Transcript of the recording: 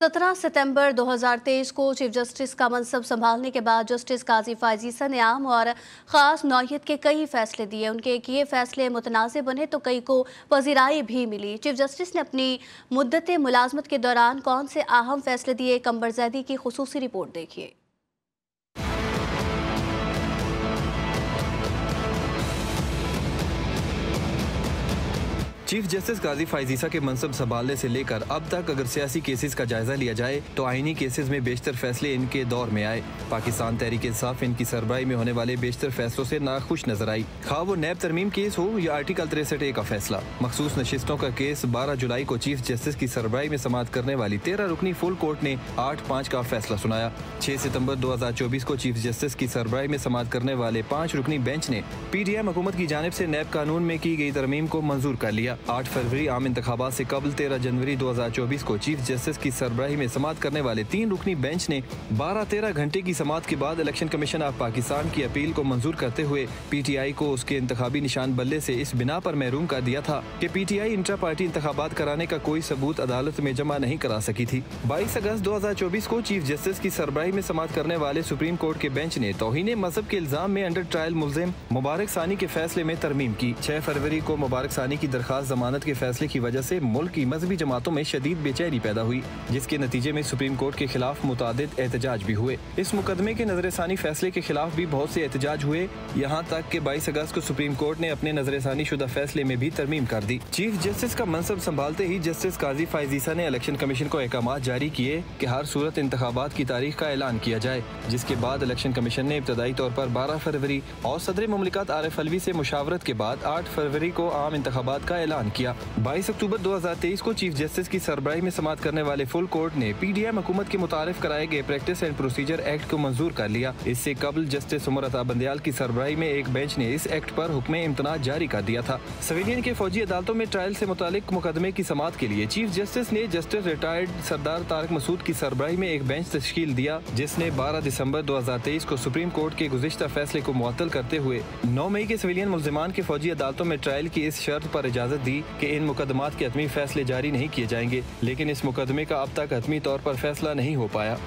17 सितंबर 2023 को chief justice का मनसब संभालने के बाद जस्टिस काजी फायज ईसा ने आम और ख़ास नौयत के कई फैसले दिए। उनके किए फैसले मुतनाज़ बने तो कई को पजीराई भी मिली। चीफ जस्टिस ने अपनी मुद्दत मुलाजमत के दौरान कौन से अहम फैसले दिए, कंबर जैदी की खुसूसी रिपोर्ट देखिए। चीफ जस्टिस काजी फायज ईसा के मनसब संभालने से लेकर अब तक अगर सियासी केसेस का जायजा लिया जाए तो आईनी केसेस में बेशतर फैसले इनके दौर में आए। पाकिस्तान तहरीक इंसाफ इनकी सरबराही में होने वाले बेशतर फैसलों से नाखुश नजर आई। खा वो नैब तरमीम केस हो या आर्टिकल 63A का फैसला। मखसूस नशिस्तों का केस 12 जुलाई को चीफ जस्टिस की सरबराही में समाअत करने वाली 13 रुकनी फुल कोर्ट ने 8-5 का फैसला सुनाया। 6 सितम्बर 2024 को चीफ जस्टिस की सरबराही में समाअत करने वाले 5 रुकनी बेंच ने PTI हुकूमत की जानिब से नैब कानून में की गई तरमीम को मंजूर कर लिया। 8 फरवरी आम इंतखाबात से कबल 13 जनवरी 2024 को चीफ जस्टिस की सरबराही में समाअत करने वाले 3 रुकनी बेंच ने 12-13 घंटे की समाअत के बाद इलेक्शन कमीशन ऑफ पाकिस्तान की अपील को मंजूर करते हुए PTI को उसके इंतखाबी निशान बल्ले से इस बिना पर महरूम कर दिया था कि PTI इंट्रा पार्टी इंतखाबात कराने का कोई सबूत अदालत में जमा नहीं करा सकी थी। 22 अगस्त 2024 को चीफ जस्टिस की सरबराही में समाअत करने वाले सुप्रीम कोर्ट के बेंच ने तौहीन मजहब के इल्जाम में अंडर ट्रायल मुलजिम मुबारक सानी के फैसले में तरमीम की। 6 फरवरी को मुबारक सानी की दरखास्त जमानत के फैसले की वजह से मुल्क की मजहबी जमातों में शदीद बेचैनी पैदा हुई, जिसके नतीजे में सुप्रीम कोर्ट के खिलाफ मुतादिद एहतजाज भी हुए। इस मुकदमे के नजरसानी फैसले के खिलाफ भी बहुत से एहतजाज हुए, यहाँ तक कि 22 अगस्त को सुप्रीम कोर्ट ने अपने नजरसानी शुदा फैसले में भी तरमीम कर दी। चीफ जस्टिस का मनसब संभालते ही जस्टिस काजी फायज ईसा ने इलेक्शन कमीशन को अहकामात जारी किए कि हर सूरत इंतखाबात की तारीख का ऐलान किया जाए, जिसके बाद इलेक्शन कमीशन ने इब्तदाई तौर पर 12 फरवरी और सदर मुमलिकत आरिफ अलवी से मुशावरत के बाद 8 फरवरी को आम इंतखाबात का ऐलान किया। 22 अक्टूबर 2023 को चीफ जस्टिस की सरबराही में समाअत करने वाले फुल कोर्ट ने PTI हुकूमत के मुतारिफ कराए गए प्रैक्टिस एंड प्रोसीजर एक्ट को मंजूर कर लिया। इससे कबल जस्टिस उमर अता बंदयाल की सरबराही में एक बेंच ने इस एक्ट पर हुक्म इम्तना जारी कर दिया था। सिविलियन के फौजी अदालतों में ट्रायल से मुतालिक मुकदमे की समाअत के लिए चीफ जस्टिस ने जस्टिस रिटायर्ड सरदार तारक मसूद की सरबराही में एक बेंच तश्कील दिया, जिसने 12 दिसंबर 2023 को सुप्रीम कोर्ट के गुज़िश्ता फैसले को मुअत्तल करते हुए 9 मई के सिविलियन मुल्जिमान के फौजी अदालतों में ट्रायल की इस शर्त पर इजाजत दी कि इन मुकदमात के हतमी फैसले जारी नहीं किए जाएंगे, लेकिन इस मुकदमे का अब तक हतमी तौर पर फैसला नहीं हो पाया।